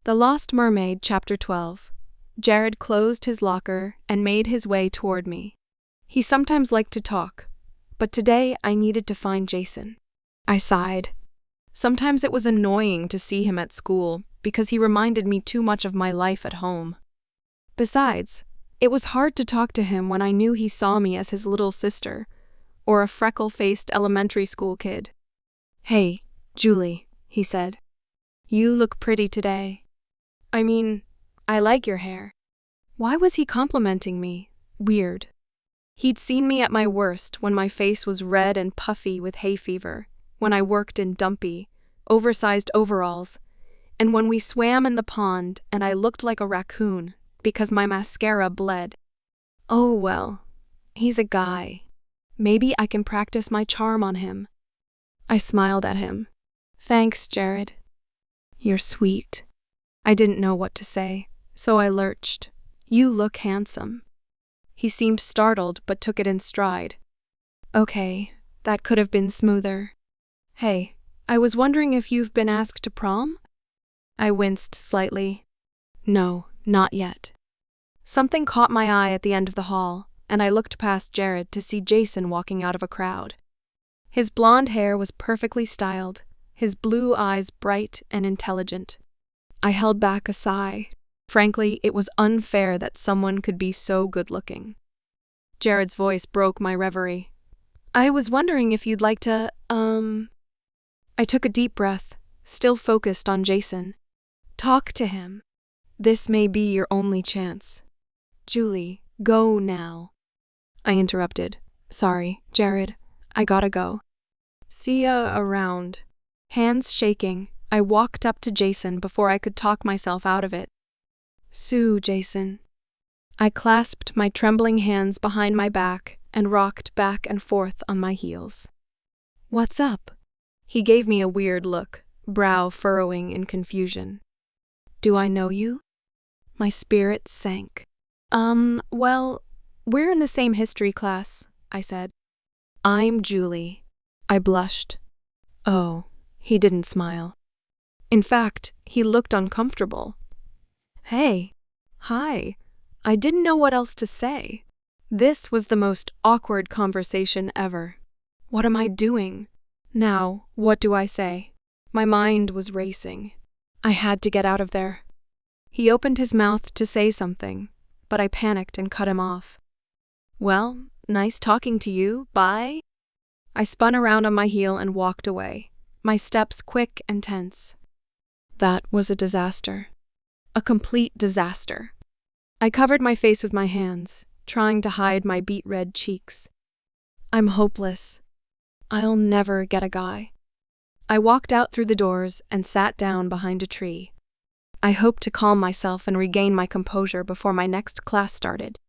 The Lost Mermaid, Chapter 12. Jared closed his locker and made his way toward me. He sometimes liked to talk, but today I needed to find Jason. I sighed. Sometimes it was annoying to see him at school because he reminded me too much of my life at home. Besides, it was hard to talk to him when I knew he saw me as his little sister, or a freckle-faced elementary school kid. "Hey, Julie," he said. "You look pretty today. I like your hair." Why was he complimenting me? Weird. He'd seen me at my worst when my face was red and puffy with hay fever, when I worked in dumpy, oversized overalls, and when we swam in the pond and I looked like a raccoon because my mascara bled. Oh well, he's a guy. Maybe I can practice my charm on him. I smiled at him. "Thanks, Jared." "You're sweet." I didn't know what to say, so I lurched. "You look handsome." He seemed startled but took it in stride. "Okay, that could have been smoother. Hey, I was wondering if you've been asked to prom?" I winced slightly. "No, not yet." Something caught my eye at the end of the hall, and I looked past Jared to see Jason walking out of a crowd. His blonde hair was perfectly styled, his blue eyes bright and intelligent. I held back a sigh. Frankly, it was unfair that someone could be so good-looking. Jared's voice broke my reverie. "I was wondering if you'd like to, I took a deep breath, still focused on Jason. "Talk to him. This may be your only chance." "Julie, go now." I interrupted. "Sorry, Jared. I gotta go." "See ya around." Hands shaking, I walked up to Jason before I could talk myself out of it. "Sue, Jason." I clasped my trembling hands behind my back and rocked back and forth on my heels. "What's up?" He gave me a weird look, brow furrowing in confusion. "Do I know you?" My spirit sank. Well, we're in the same history class," I said. "I'm Julie." I blushed. Oh, he didn't smile. In fact, he looked uncomfortable. "Hey. Hi." I didn't know what else to say. This was the most awkward conversation ever. What am I doing? Now, what do I say? My mind was racing. I had to get out of there. He opened his mouth to say something, but I panicked and cut him off. "Well, nice talking to you. Bye." I spun around on my heel and walked away, my steps quick and tense. That was a disaster. A complete disaster. I covered my face with my hands, trying to hide my beet-red cheeks. I'm hopeless. I'll never get a guy. I walked out through the doors and sat down behind a tree. I hoped to calm myself and regain my composure before my next class started.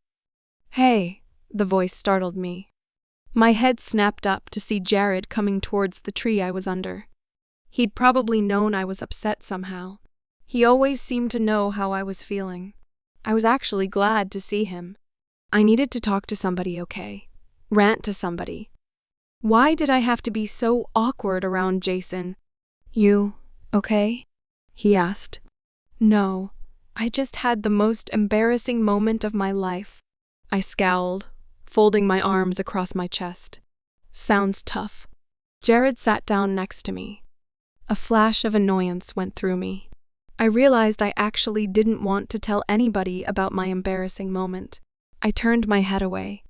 "Hey," the voice startled me. My head snapped up to see Jared coming towards the tree I was under. He'd probably known I was upset somehow. He always seemed to know how I was feeling. I was actually glad to see him. I needed to talk to somebody, okay? Rant to somebody. Why did I have to be so awkward around Jason? "You okay?" he asked. "No, I just had the most embarrassing moment of my life." I scowled, folding my arms across my chest. "Sounds tough." Jared sat down next to me. A flash of annoyance went through me. I realized I actually didn't want to tell anybody about my embarrassing moment. I turned my head away.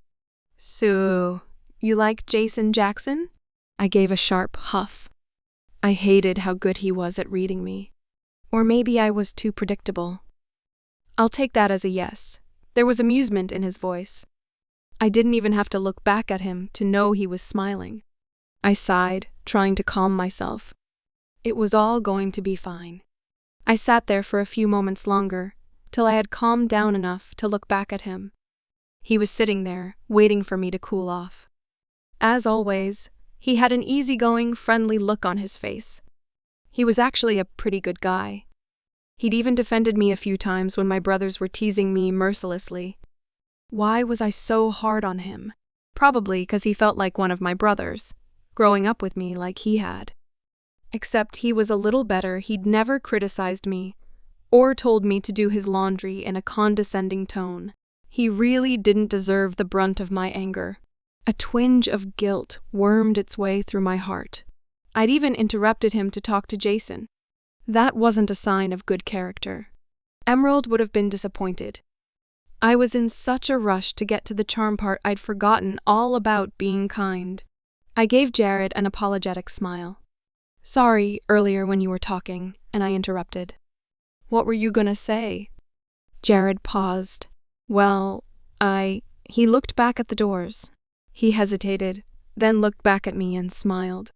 "So, you like Jason Jackson?" I gave a sharp huff. I hated how good he was at reading me. Or maybe I was too predictable. I'll take that as a yes. There was amusement in his voice. I didn't even have to look back at him to know he was smiling. I sighed, trying to calm myself. It was all going to be fine. I sat there for a few moments longer, till I had calmed down enough to look back at him. He was sitting there, waiting for me to cool off. As always, he had an easygoing, friendly look on his face. He was actually a pretty good guy. He'd even defended me a few times when my brothers were teasing me mercilessly. Why was I so hard on him? Probably because he felt like one of my brothers, growing up with me like he had. Except he was a little better. He'd never criticized me, or told me to do his laundry in a condescending tone. He really didn't deserve the brunt of my anger. A twinge of guilt wormed its way through my heart. I'd even interrupted him to talk to Jason. That wasn't a sign of good character. Emerald would have been disappointed. I was in such a rush to get to the charm part I'd forgotten all about being kind. I gave Jared an apologetic smile. Sorry earlier when you were talking, and I interrupted. What were you gonna say? Jared paused. Well, He looked back at the doors. He hesitated, then looked back at me and smiled.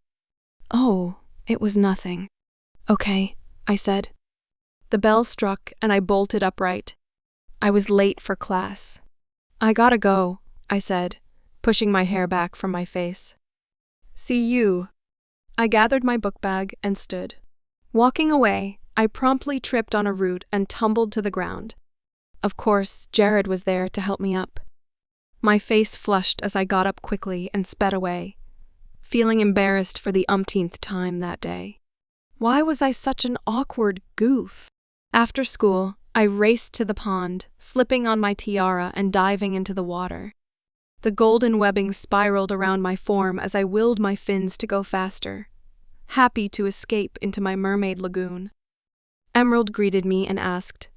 Oh, it was nothing. Okay, I said. The bell struck and I bolted upright. I was late for class. I gotta go, I said, pushing my hair back from my face. See you. I gathered my book bag and stood. Walking away, I promptly tripped on a root and tumbled to the ground. Of course, Jared was there to help me up. My face flushed as I got up quickly and sped away, feeling embarrassed for the umpteenth time that day. Why was I such an awkward goof? After school, I raced to the pond, slipping on my tiara and diving into the water. The golden webbing spiraled around my form as I willed my fins to go faster, happy to escape into my mermaid lagoon. Emerald greeted me and asked,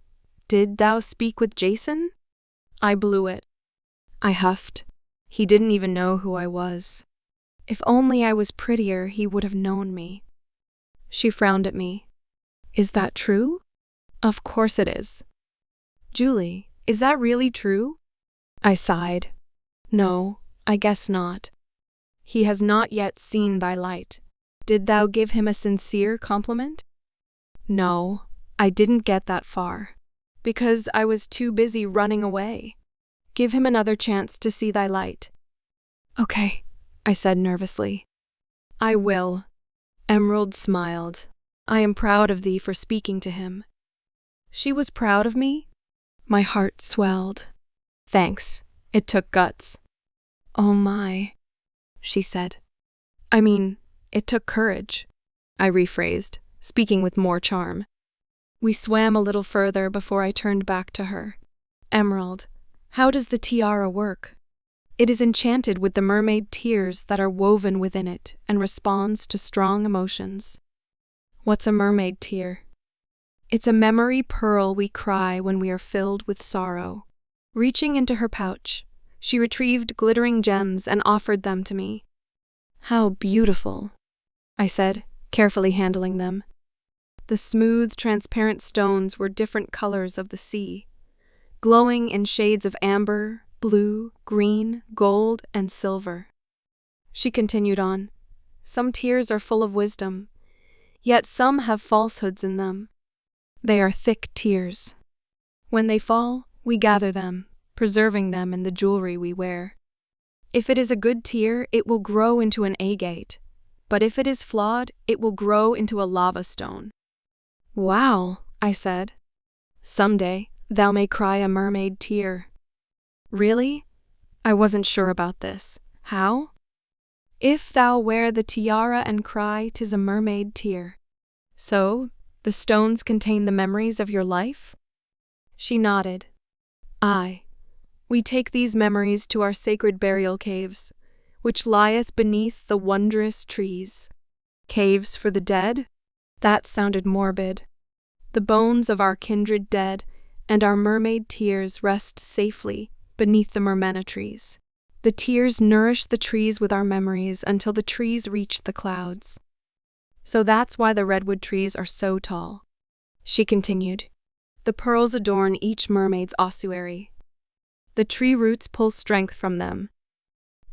"Did thou speak with Jason?" I blew it. I huffed. He didn't even know who I was. If only I was prettier, he would have known me. She frowned at me. Is that true? Of course it is. Julie, is that really true? I sighed. No, I guess not. He has not yet seen thy light. Did thou give him a sincere compliment? No, I didn't get that far, because I was too busy running away. Give him another chance to see thy light. Okay, I said nervously. I will. Emerald smiled. I am proud of thee for speaking to him. She was proud of me? My heart swelled. Thanks, it took guts. Oh my, she said. I mean, it took courage. I rephrased, speaking with more charm. We swam a little further before I turned back to her. Emerald, how does the tiara work? It is enchanted with the mermaid tears that are woven within it and responds to strong emotions. What's a mermaid tear? It's a memory pearl we cry when we are filled with sorrow. Reaching into her pouch, she retrieved glittering gems and offered them to me. How beautiful, I said, carefully handling them. The smooth, transparent stones were different colors of the sea, glowing in shades of amber, blue, green, gold, and silver. She continued on. Some tears are full of wisdom, yet some have falsehoods in them. They are thick tears. When they fall, we gather them, preserving them in the jewelry we wear. If it is a good tear, it will grow into an agate, but if it is flawed, it will grow into a lava stone. Wow, I said. Someday, thou may cry a mermaid tear. Really? I wasn't sure about this. How? If thou wear the tiara and cry, 'tis a mermaid tear. So, the stones contain the memories of your life? She nodded. Aye. We take these memories to our sacred burial caves, which lieth beneath the wondrous trees. Caves for the dead? That sounded morbid. The bones of our kindred dead and our mermaid tears rest safely beneath the mermena trees. The tears nourish the trees with our memories until the trees reach the clouds. So that's why the redwood trees are so tall. She continued. The pearls adorn each mermaid's ossuary. The tree roots pull strength from them.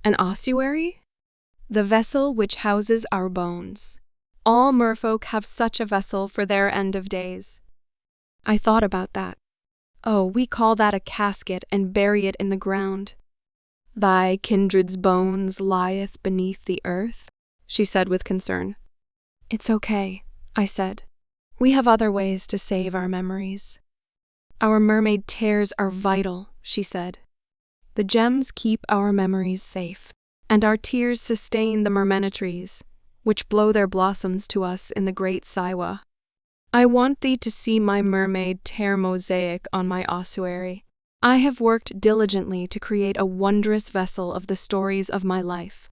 An ossuary? The vessel which houses our bones. All merfolk have such a vessel for their end of days. I thought about that. Oh, we call that a casket and bury it in the ground. Thy kindred's bones lieth beneath the earth, she said with concern. It's okay, I said. We have other ways to save our memories. Our mermaid tears are vital, she said. The gems keep our memories safe, and our tears sustain the mermena trees, which blow their blossoms to us in the great Siwa. I want thee to see my mermaid tear mosaic on my ossuary. I have worked diligently to create a wondrous vessel of the stories of my life.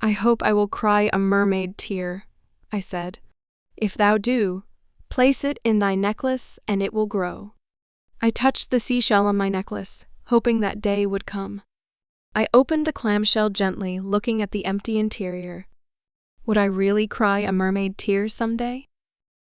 I hope I will cry a mermaid tear, I said. If thou do, place it in thy necklace and it will grow. I touched the seashell on my necklace, hoping that day would come. I opened the clamshell gently, looking at the empty interior. Would I really cry a mermaid tear someday?